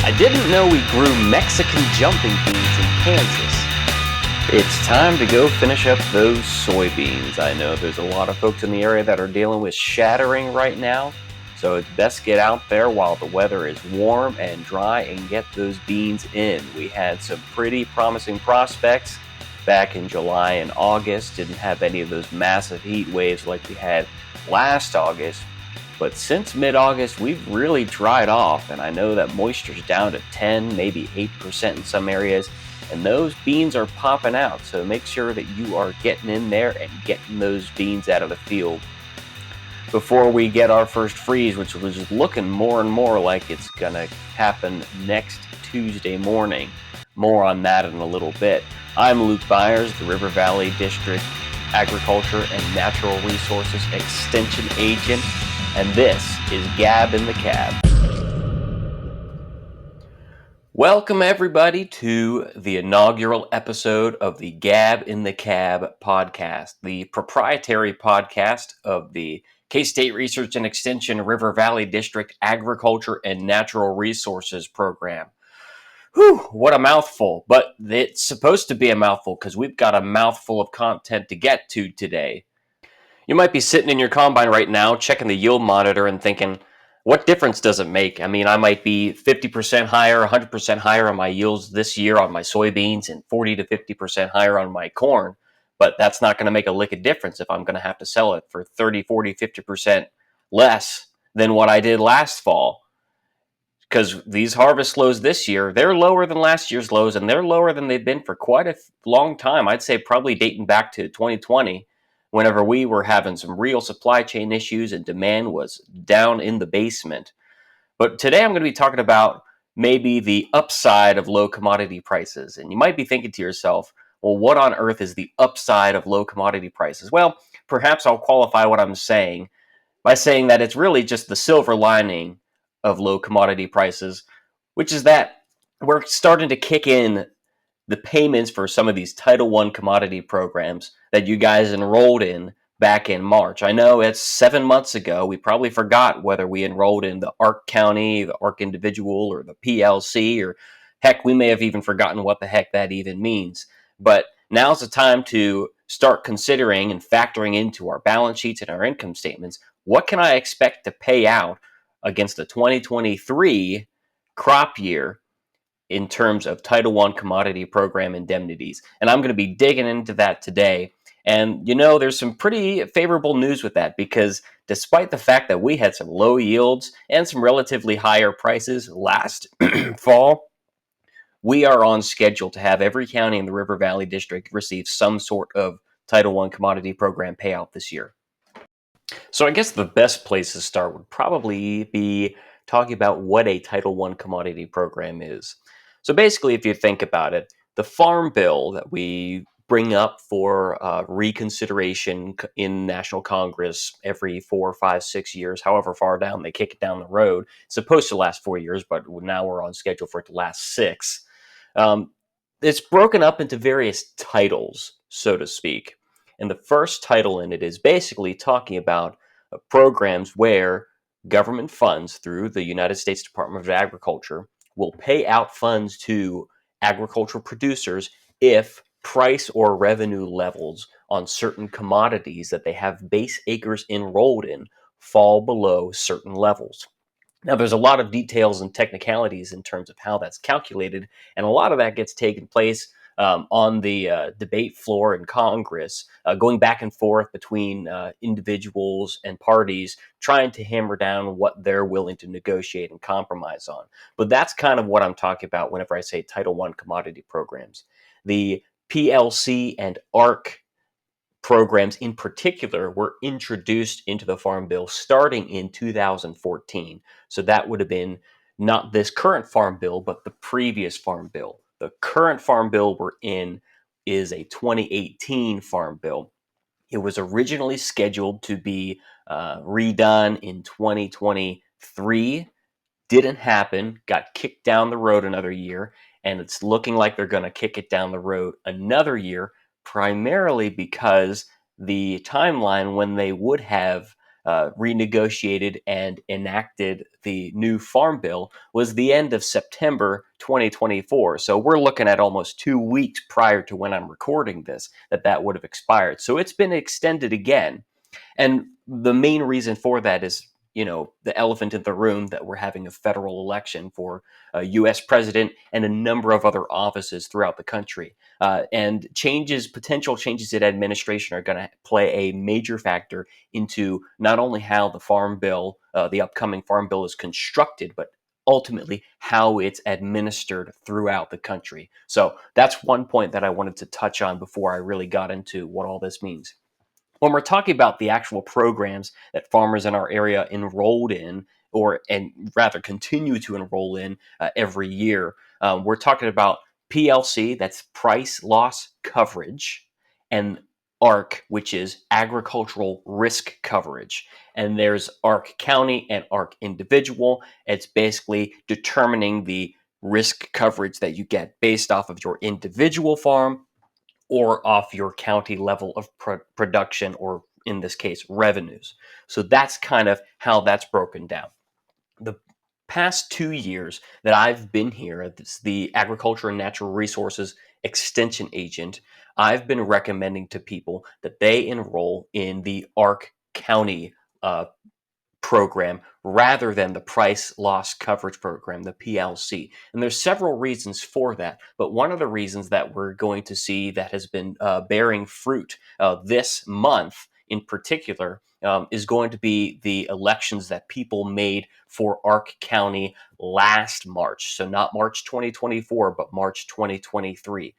I didn't know we grew Mexican jumping beans in Kansas. It's time to go finish up those soybeans. I know there's a lot of folks in the area that are dealing with shattering right now, so it's best get out there while the weather is warm and dry and get those beans in. We had some pretty promising prospects back in July and August. Didn't have any of those massive heat waves like we had last August. But since mid-August, we've really dried off, and I know that moisture's down to 10, maybe 8% in some areas, and those beans are popping out. So make sure that you are getting in there and getting those beans out of the field before we get our first freeze, which was looking more and more like it's gonna happen next Tuesday morning. More on that in a little bit. I'm Luke Byers, the River Valley District Agriculture and Natural Resources Extension Agent, and this is Gab in the Cab. Welcome everybody to the inaugural episode of the Gab in the Cab podcast, the proprietary podcast of the K-State Research and Extension River Valley District Agriculture and Natural Resources Program. Whew, what a mouthful, but it's supposed to be a mouthful because we've got a mouthful of content to get to today. You might be sitting in your combine right now, checking the yield monitor and thinking, what difference does it make? I mean, I might be 50% higher, 100% higher on my yields this year on my soybeans and 40 to 50% higher on my corn, but that's not going to make a lick of difference if I'm going to have to sell it for 30, 40, 50% less than what I did last fall. Because these harvest lows this year, they're lower than last year's lows, and they're lower than they've been for quite a long time. I'd say probably dating back to 2020, whenever we were having some real supply chain issues and demand was down in the basement. But today I'm going to be talking about maybe the upside of low commodity prices. And you might be thinking to yourself, well, what on earth is the upside of low commodity prices? Well, perhaps I'll qualify what I'm saying by saying that it's really just the silver lining of low commodity prices, which is that we're starting to kick in the payments for some of these Title I commodity programs that you guys enrolled in back in March. I know it's 7 months ago. We probably forgot whether we enrolled in the ARC County, the ARC Individual, or the PLC, or heck, we may have even forgotten what the heck that even means. But now's the time to start considering and factoring into our balance sheets and our income statements, what can I expect to pay out against the 2023 crop year in terms of Title I commodity program indemnities. And I'm going to be digging into that today. And, you know, there's some pretty favorable news with that because despite the fact that we had some low yields and some relatively higher prices last fall, we are on schedule to have every county in the River Valley District receive some sort of Title I commodity program payout this year. So I guess the best place to start would probably be talking about what a Title I commodity program is. So basically, if you think about it, the farm bill that we bring up for reconsideration in National Congress every 4, 5, 6 years, however far down they kick it down the road. It's supposed to last 4 years, but now we're on schedule for it to last 6. It's broken up into various titles, so to speak. And the first title in it is basically talking about programs where government funds through the United States Department of Agriculture will pay out funds to agricultural producers if price or revenue levels on certain commodities that they have base acres enrolled in fall below certain levels. Now, there's a lot of details and technicalities in terms of how that's calculated, and a lot of that gets taken place on the debate floor in Congress, going back and forth between individuals and parties, trying to hammer down what they're willing to negotiate and compromise on. But that's kind of what I'm talking about whenever I say Title I commodity programs. The PLC and ARC programs in particular were introduced into the Farm Bill starting in 2014. So that would have been not this current Farm Bill, but the previous Farm Bill. The current Farm Bill we're in is a 2018 Farm Bill. It was originally scheduled to be redone in 2023. Didn't happen, got kicked down the road another year, and it's looking like they're going to kick it down the road another year, primarily because the timeline when they would have renegotiated and enacted the new Farm Bill was the end of September 2024. So we're looking at almost 2 weeks prior to when I'm recording this that would have expired. So it's been extended again. And the main reason for that is, the elephant in the room that we're having a federal election for a U.S. president and a number of other offices throughout the country. And potential changes in administration are going to play a major factor into not only how the upcoming Farm Bill is constructed, but ultimately how it's administered throughout the country. So that's one point that I wanted to touch on before I really got into what all this means. When we're talking about the actual programs that farmers in our area enrolled in, and rather continue to enroll in every year, we're talking about PLC, that's price loss coverage, and ARC, which is agricultural risk coverage. And there's ARC county and ARC individual. It's basically determining the risk coverage that you get based off of your individual farm or off your county level of production, or in this case, revenues. So that's kind of how that's broken down. The past 2 years that I've been here as the Agriculture and Natural Resources Extension Agent, I've been recommending to people that they enroll in the ARC County program rather than the price loss coverage program, the PLC. And there's several reasons for that, but one of the reasons that we're going to see that has been bearing fruit this month in particular is going to be the elections that people made for ARC County last March. So not March 2024, but March 2023.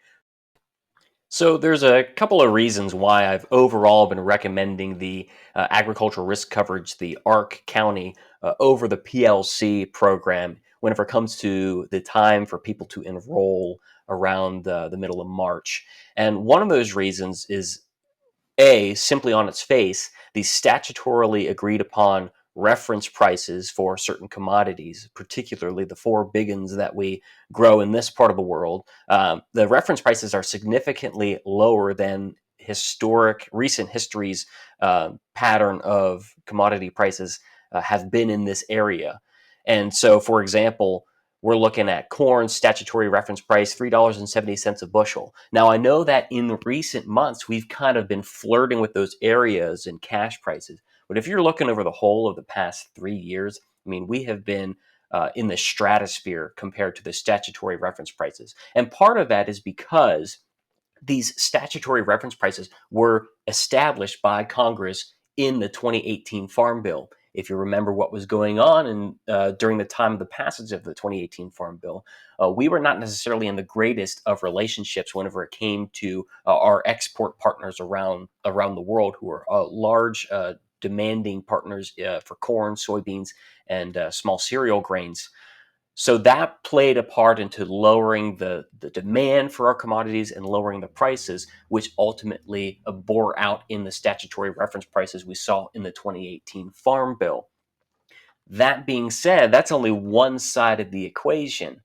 So there's a couple of reasons why I've overall been recommending the agricultural risk coverage, the ARC County, over the PLC program whenever it comes to the time for people to enroll around the middle of March. And one of those reasons is simply on its face, the statutorily agreed upon reference prices for certain commodities, particularly the four big ones that we grow in this part of the world. The reference prices are significantly lower than recent history's pattern of commodity prices have been in this area. And so, for example, we're looking at corn statutory reference price, $3.70 a bushel. Now, I know that in recent months, we've kind of been flirting with those areas and cash prices. But if you're looking over the whole of the past 3 years, I mean, we have been in the stratosphere compared to the statutory reference prices. And part of that is because these statutory reference prices were established by Congress in the 2018 Farm Bill. If you remember what was going on during the time of the passage of the 2018 Farm Bill, we were not necessarily in the greatest of relationships whenever it came to our export partners around the world, who are large demanding partners for corn, soybeans, and small cereal grains. So that played a part into lowering the demand for our commodities and lowering the prices, which ultimately bore out in the statutory reference prices we saw in the 2018 Farm Bill. That being said, that's only one side of the equation.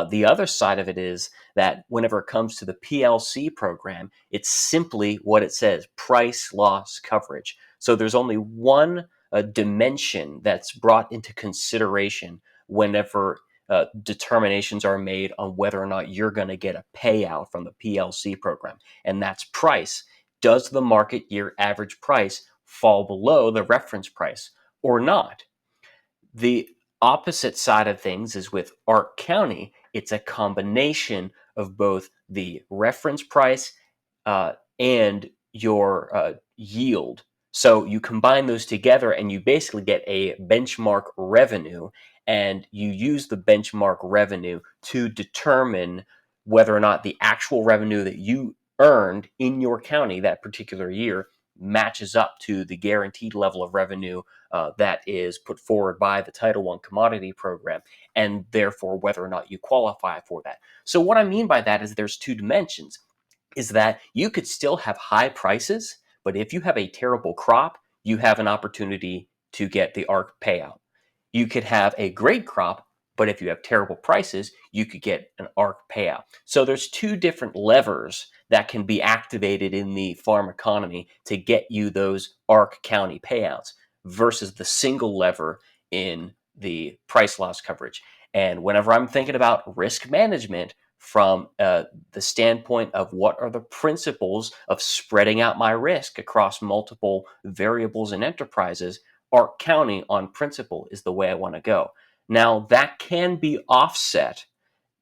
The other side of it is that whenever it comes to the PLC program, it's simply what it says, price loss coverage. So there's only one dimension that's brought into consideration whenever determinations are made on whether or not you're going to get a payout from the PLC program, and that's price. Does the market year average price fall below the reference price or not? The opposite side of things is with ARC County. It's a combination of both the reference price and your yield. So you combine those together and you basically get a benchmark revenue, and you use the benchmark revenue to determine whether or not the actual revenue that you earned in your county that particular year matches up to the guaranteed level of revenue that is put forward by the Title I commodity program, and therefore whether or not you qualify for that. So what I mean by that is there's two dimensions, is that you could still have high prices, but if you have a terrible crop, you have an opportunity to get the ARC payout. You could have a great crop, but if you have terrible prices, you could get an ARC payout. So there's two different levers that can be activated in the farm economy to get you those ARC County payouts. versus the single lever in the price loss coverage. And whenever I'm thinking about risk management from the standpoint of what are the principles of spreading out my risk across multiple variables and enterprises, Arc County on principle is the way I want to go. Now, that can be offset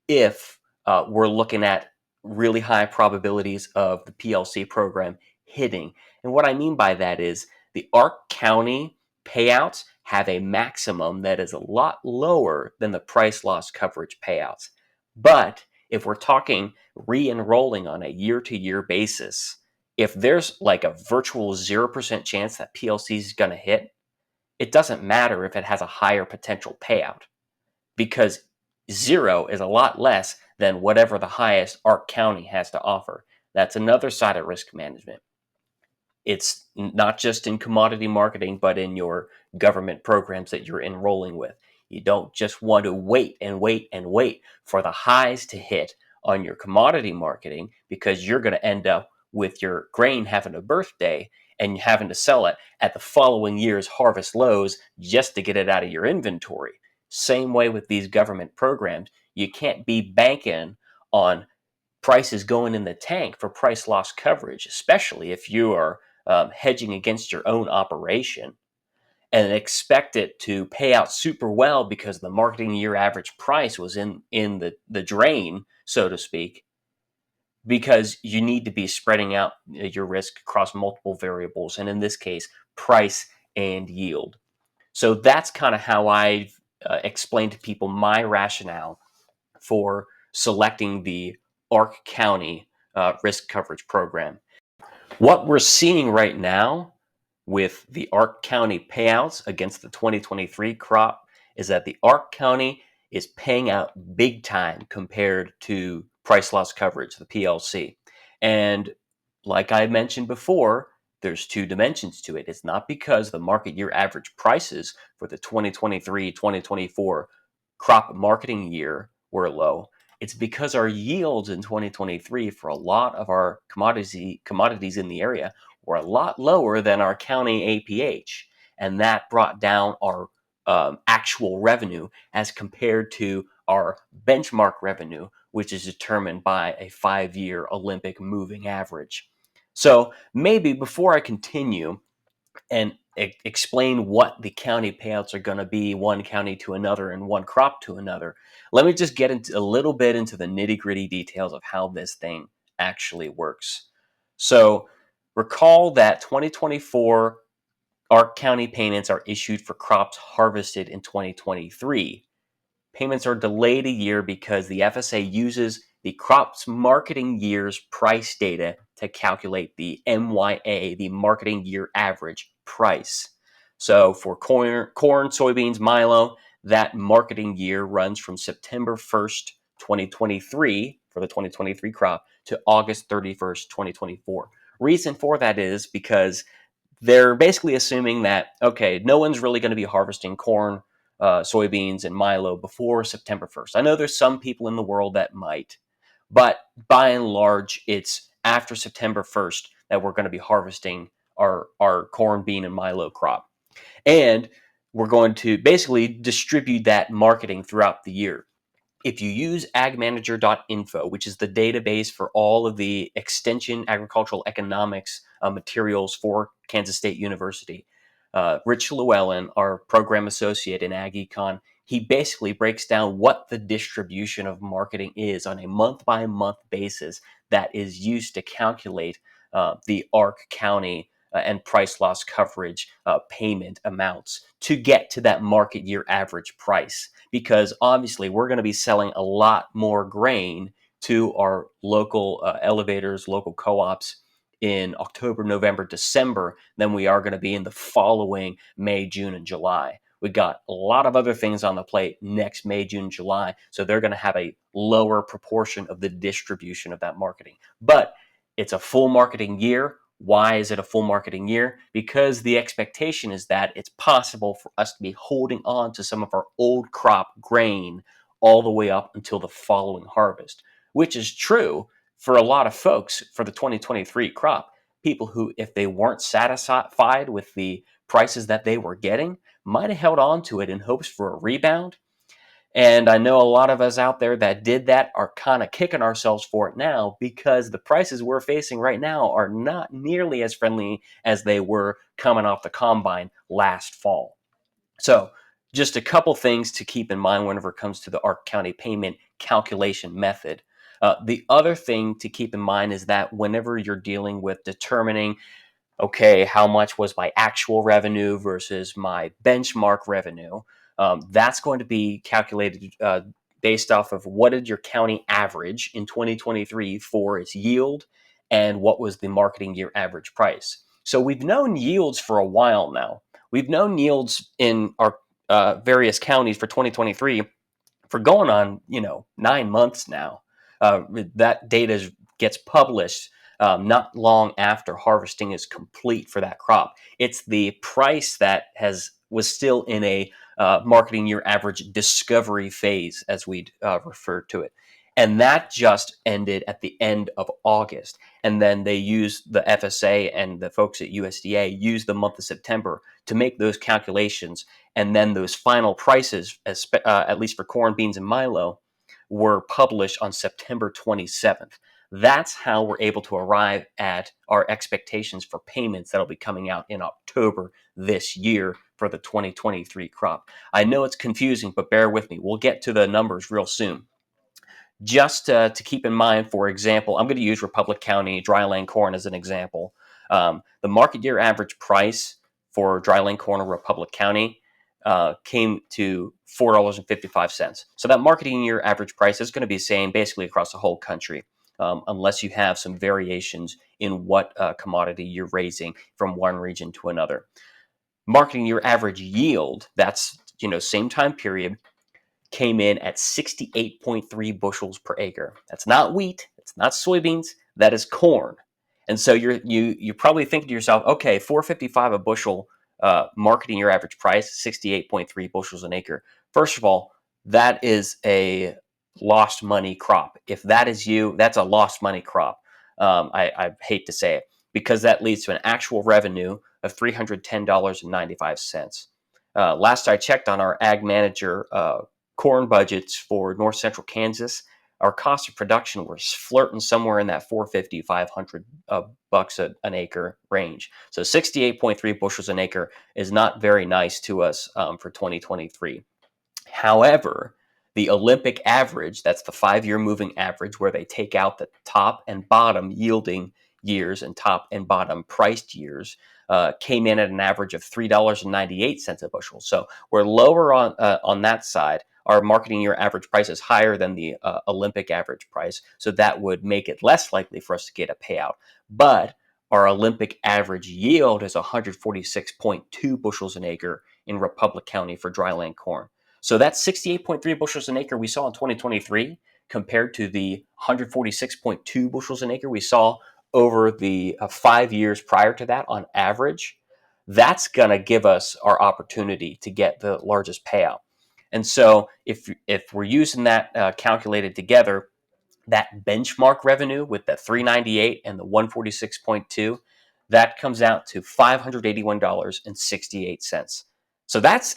if we're looking at really high probabilities of the PLC program hitting. And what I mean by that is the Arc County payouts have a maximum that is a lot lower than the price loss coverage payouts. But if we're talking re-enrolling on a year-to-year basis, if there's like a virtual 0% chance that PLC is going to hit, it doesn't matter if it has a higher potential payout, because zero is a lot less than whatever the highest Arc County has to offer. That's another side of risk management. It's not just in commodity marketing, but in your government programs that you're enrolling with. You don't just want to wait and wait and wait for the highs to hit on your commodity marketing, because you're going to end up with your grain having a birthday and having to sell it at the following year's harvest lows just to get it out of your inventory. Same way with these government programs. You can't be banking on prices going in the tank for price loss coverage, especially if you are hedging against your own operation, and expect it to pay out super well because the marketing year average price was in the drain, so to speak, because you need to be spreading out your risk across multiple variables, and in this case, price and yield. So that's kind of how I explain to people my rationale for selecting the Arc County risk coverage program. What we're seeing right now with the Arc County payouts against the 2023 crop is that the Arc County is paying out big time compared to price loss coverage, the PLC. And like I mentioned before, there's two dimensions to it. It's not because the market year average prices for the 2023-2024 crop marketing year were low. It's because our yields in 2023 for a lot of our commodities in the area were a lot lower than our county APH, and that brought down our actual revenue as compared to our benchmark revenue, which is determined by a 5-year Olympic moving average. So maybe before I continue and explain what the county payouts are going to be, one county to another and one crop to another, let me just get into a little bit into the nitty-gritty details of how this thing actually works. So recall that 2024 Arc County payments are issued for crops harvested in 2023. Payments are delayed a year because the FSA uses the crop's marketing year's price data to calculate the MYA, the marketing year average price. So for corn, soybeans, milo, that marketing year runs from September 1st, 2023 for the 2023 crop to August 31st, 2024. Reason for that is because they're basically assuming that, okay, no one's really going to be harvesting corn, soybeans, and milo before September 1st. I know there's some people in the world that might, but by and large, it's after September 1st that we're going to be harvesting our corn, bean, and milo crop. And we're going to basically distribute that marketing throughout the year. If you use agmanager.info, which is the database for all of the extension agricultural economics materials for Kansas State University, Rich Llewellyn, our program associate in Ag Econ, he basically breaks down what the distribution of marketing is on a month-by-month basis that is used to calculate the Arc County and price loss coverage payment amounts to get to that market year average price. Because obviously we're going to be selling a lot more grain to our local elevators, local co-ops in October, November, December than we are going to be in the following May, June, and July. We got a lot of other things on the plate next May, June, July, so they're going to have a lower proportion of the distribution of that marketing. But it's a full marketing year. Why is it a full marketing year? Because the expectation is that it's possible for us to be holding on to some of our old crop grain all the way up until the following harvest, which is true for a lot of folks for the 2023 crop. People who, if they weren't satisfied with the prices that they were getting might have held on to it in hopes for a rebound. And I know a lot of us out there that did that are kind of kicking ourselves for it now, because the prices we're facing right now are not nearly as friendly as they were coming off the combine last fall. So, just a couple things to keep in mind whenever it comes to the Ark County payment calculation method. The other thing to keep in mind is that whenever you're dealing with determining, okay, how much was my actual revenue versus my benchmark revenue? That's going to be calculated based off of what did your county average in 2023 for its yield, and what was the marketing year average price. So we've known yields for a while now. We've known yields in our various counties for 2023 for going on, 9 months now. That data gets published not long after harvesting is complete for that crop. It's the price that was still in a marketing year average discovery phase, as we'd refer to it. And that just ended at the end of August. And then they used the FSA, and the folks at USDA used the month of September to make those calculations. And then those final prices, at least for corn, beans, and milo, were published on September 27th. That's how we're able to arrive at our expectations for payments that'll be coming out in October this year for the 2023 crop. I know it's confusing, but bear with me. We'll get to the numbers real soon. Just to keep in mind, for example, I'm going to use Republic County dryland corn as an example. The market year average price for dryland corn in Republic County came to $4.55. So that marketing year average price is going to be the same basically across the whole country, unless you have some variations in what commodity you're raising from one region to another. Marketing year average yield, that's same time period, came in at 68.3 bushels per acre. That's not wheat. It's not soybeans. That is corn. And so you're probably thinking to yourself, okay, 455 a bushel, marketing your average price, 68.3 bushels an acre. First of all, that is a lost money crop. If that is you, that's a lost money crop. I hate to say it, because that leads to an actual revenue of $310.95. Last I checked on our ag manager corn budgets for north central Kansas, our cost of production was flirting somewhere in that 450, 500 bucks an acre range. So 68.3 bushels an acre is not very nice to us for 2023. However, the Olympic average, that's the 5-year moving average, where they take out the top and bottom yielding years and top and bottom priced years, came in at an average of $3.98 a bushel. So we're lower on that side. Our marketing year average price is higher than the Olympic average price, so that would make it less likely for us to get a payout. But our Olympic average yield is 146.2 bushels an acre in Republic County for dryland corn. So that's 68.3 bushels an acre we saw in 2023 compared to the 146.2 bushels an acre we saw over the 5 years prior to that on average. That's going to give us our opportunity to get the largest payout. And so if we're using that calculated together, that benchmark revenue with the 398 and the 146.2, that comes out to $581.68. So that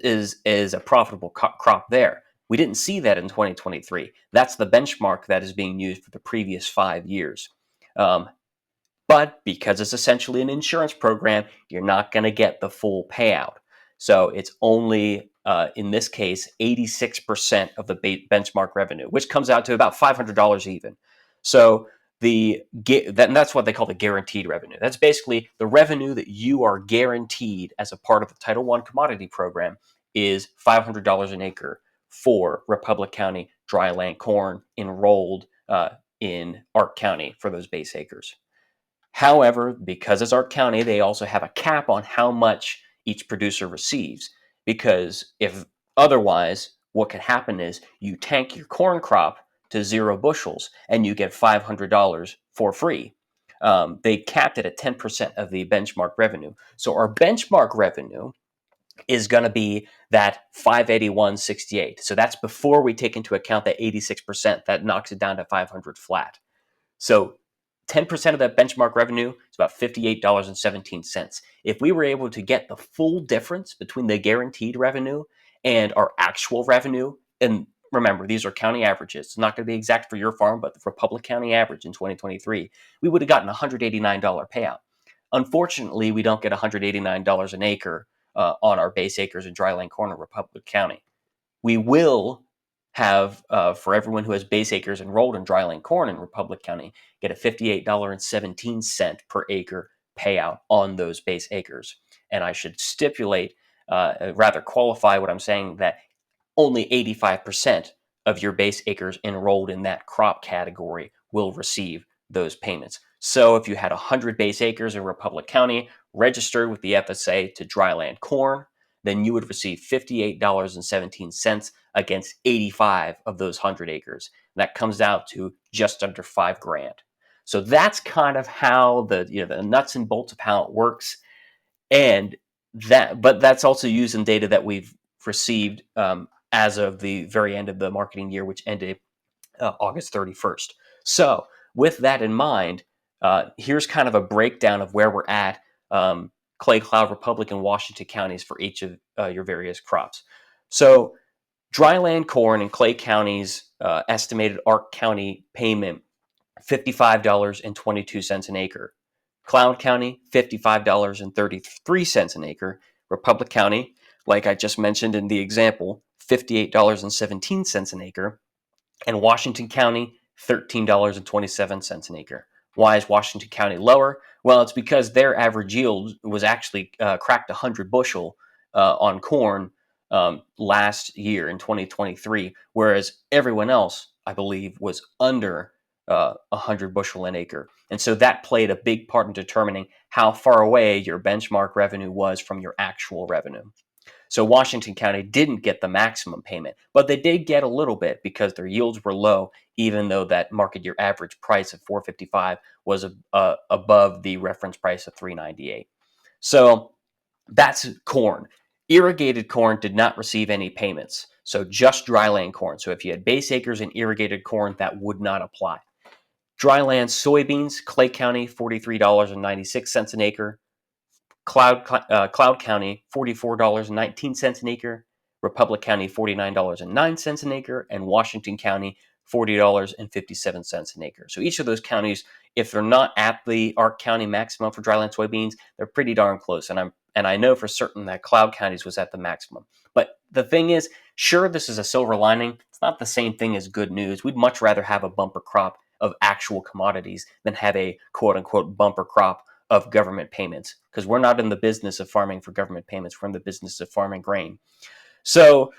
is a profitable crop there. We didn't see that in 2023. That's the benchmark that is being used for the previous 5 years. But because it's essentially an insurance program, you're not going to get the full payout. So it's only, in this case, 86% of the benchmark revenue, which comes out to about $500 even. So that's what they call the guaranteed revenue. That's basically the revenue that you are guaranteed as a part of the Title I commodity program is $500 an acre for Republic County dryland corn enrolled in Ark County for those base acres. However, because it's Ark County, they also have a cap on how much each producer receives. Because if otherwise, what can happen is you tank your corn crop to 0 bushels and you get $500 for free. They capped it at 10% of the benchmark revenue. So our benchmark revenue is going to be that 581.68. So that's before we take into account that 86% that knocks it down to 500 flat. So 10% of that benchmark revenue is about $58.17. If we were able to get the full difference between the guaranteed revenue and our actual revenue, and remember, these are county averages. It's not going to be exact for your farm, but the Republic County average in 2023, we would have gotten a $189 payout. Unfortunately, we don't get $189 an acre on our base acres in dryland corn in Republic County. We will have, for everyone who has base acres enrolled in dryland corn in Republic County, get a $58.17 per acre payout on those base acres. And I should stipulate, rather qualify what I'm saying, that only 85% of your base acres enrolled in that crop category will receive those payments. So if you had 100 base acres in Republic County registered with the FSA to dryland corn, then you would receive $58.17 against 85 of those 100 acres. That comes out to just under $5,000. So that's kind of how the nuts and bolts of how it works, and but that's also using data that we've received as of the very end of the marketing year, which ended August 31st. So with that in mind, here's kind of a breakdown of where we're at, Clay, Cloud, Republic, and Washington counties for each of your various crops. So dryland corn in Clay County's estimated ARC County payment, $55.22 an acre. Cloud County, $55.33 an acre. Republic County, like I just mentioned in the example, $58.17 an acre. And Washington County, $13.27 an acre. Why is Washington County lower? Well, it's because their average yield was actually cracked 100 bushel on corn last year in 2023, whereas everyone else, I believe, was under 100 bushel an acre. And so that played a big part in determining how far away your benchmark revenue was from your actual revenue. So Washington County didn't get the maximum payment, but they did get a little bit because their yields were low, even though that market year average price of $4.55 was above the reference price of $3.98. So that's corn. Irrigated corn did not receive any payments, so just dryland corn. So if you had base acres and irrigated corn, that would not apply. Dryland soybeans, Clay County, $43.96 an acre. Cloud County, $44.19 an acre. Republic County, $49.09 an acre. And Washington County, $40.57 an acre. So each of those counties, if they're not at the ARC County maximum for dryland soybeans, they're pretty darn close. And I know for certain that Cloud County's was at the maximum. But the thing is, sure, this is a silver lining. It's not the same thing as good news. We'd much rather have a bumper crop of actual commodities than have a quote unquote bumper crop of government payments, because we're not in the business of farming for government payments. We're in the business of farming grain. So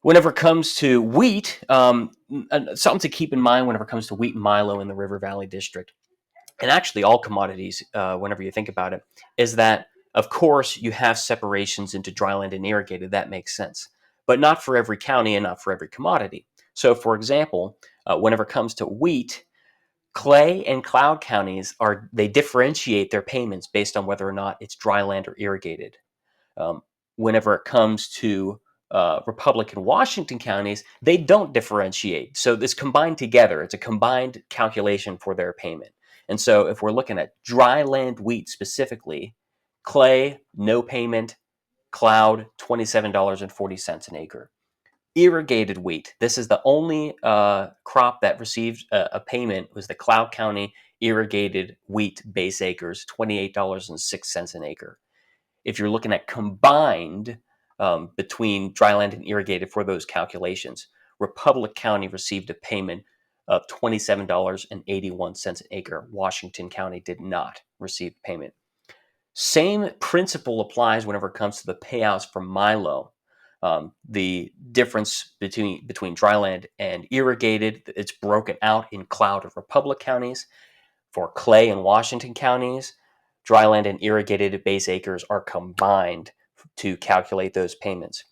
whenever it comes to wheat, something to keep in mind whenever it comes to wheat and milo in the River Valley District, and actually all commodities, whenever you think about it, is that, of course, you have separations into dryland and irrigated. That makes sense. But not for every county and not for every commodity. So, for example, whenever it comes to wheat, Clay and Cloud counties they differentiate their payments based on whether or not it's dryland or irrigated. Um, Whenever it comes to Republic and Washington counties, they don't differentiate. So this combined together, it's a combined calculation for their payment. And so if we're looking at dryland wheat specifically, Clay, no payment, Cloud, $27.40 an acre. Irrigated wheat, this is the only crop that received a payment, was the Cloud County irrigated wheat base acres, $28.06 an acre. If you're looking at combined between dryland and irrigated for those calculations, Republic County received a payment of $27.81 an acre. Washington County did not receive payment. Same principle applies whenever it comes to the payouts for milo. The difference between dryland and irrigated, it's broken out in Cloud and Republic counties. For Clay and Washington counties, dryland and irrigated base acres are combined to calculate those payments.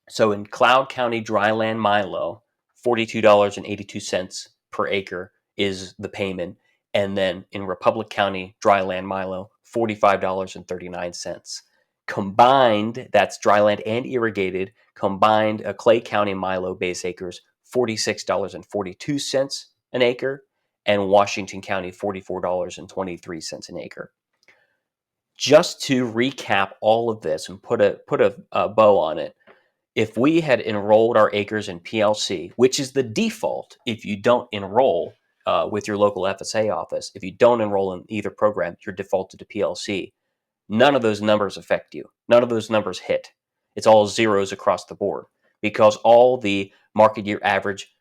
So in Cloud County dryland milo, $42.82 per acre is the payment. And then in Republic County dryland milo, $45.39. Combined, that's dryland and irrigated, combined Clay County milo base acres, $46.42 an acre. and Washington County $44.23 an acre. Just to recap all of this and put a bow on it, if we had enrolled our acres in PLC, which is the default if you don't enroll with your local FSA office, if you don't enroll in either program, you're defaulted to PLC. None of those numbers affect you. None of those numbers hit. It's all zeros across the board because all the market year average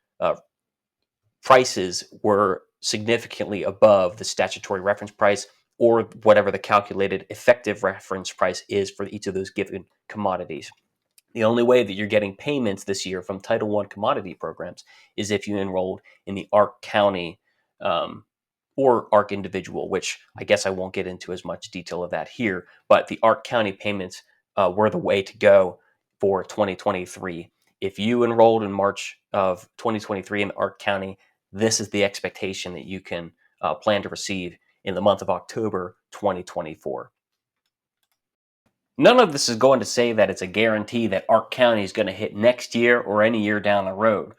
prices were significantly above the statutory reference price or whatever the calculated effective reference price is for each of those given commodities. The only way that you're getting payments this year from Title I commodity programs is if you enrolled in the ARC County or ARC Individual, which I guess I won't get into as much detail of that here, but the ARC County payments were the way to go for 2023. If you enrolled in March of 2023 in ARC County, this is the expectation that you can plan to receive in the month of October 2024. None of this is going to say that it's a guarantee that ARC County is going to hit next year or any year down the road.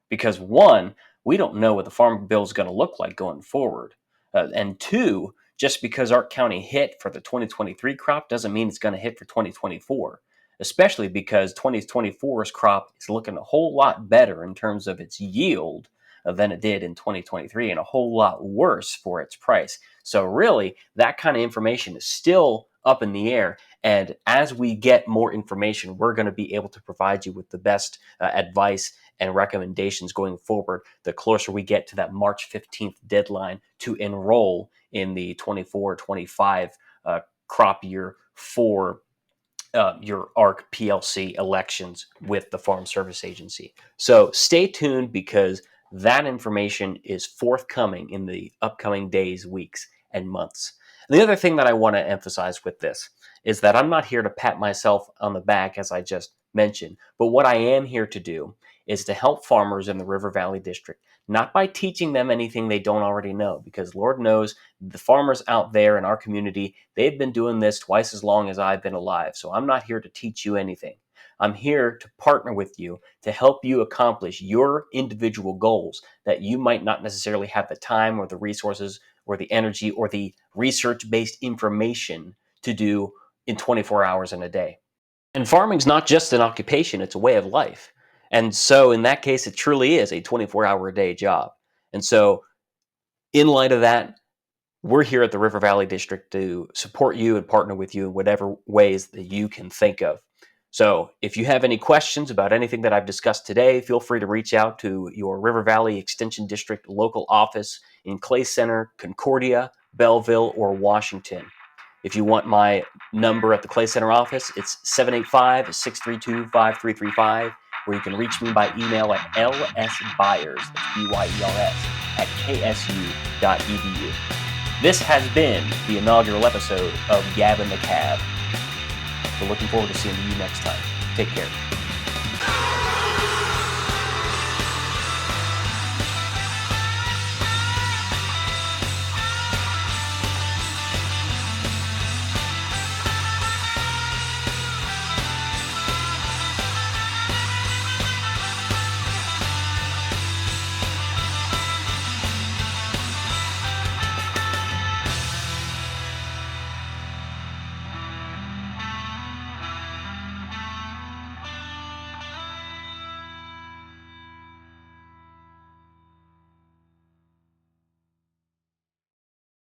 Because one, we don't know what the farm bill is going to look like going forward. And two, just because ARC County hit for the 2023 crop doesn't mean it's going to hit for 2024. Especially because 2024's crop is looking a whole lot better in terms of its yield than it did in 2023 and a whole lot worse for its price. So really, that kind of information is still up in the air. And as we get more information, we're going to be able to provide you with the best advice and recommendations going forward the closer we get to that March 15th deadline to enroll in the 24-25 crop year for your ARC PLC elections with the Farm Service Agency. So stay tuned because that information is forthcoming in the upcoming days, weeks, and months. And the other thing that I want to emphasize with this is that I'm not here to pat myself on the back, as I just mentioned, but what I am here to do is to help farmers in the River Valley District, not by teaching them anything they don't already know, because Lord knows the farmers out there in our community, they've been doing this twice as long as I've been alive. So I'm not here to teach you anything. I'm here to partner with you to help you accomplish your individual goals that you might not necessarily have the time or the resources or the energy or the research-based information to do in 24 hours in a day. And farming's not just an occupation, it's a way of life. And so in that case, it truly is a 24-hour-a-day job. And so in light of that, we're here at the River Valley District to support you and partner with you in whatever ways that you can think of. So if you have any questions about anything that I've discussed today, feel free to reach out to your River Valley Extension District local office in Clay Center, Concordia, Belleville, or Washington. If you want my number at the Clay Center office, it's 785-632-5335, where you can reach me by email at lsbyers, that's B-Y-E-R-S, at ksu.edu. This has been the inaugural episode of Gab in the Cab. We're looking forward to seeing you next time. Take care.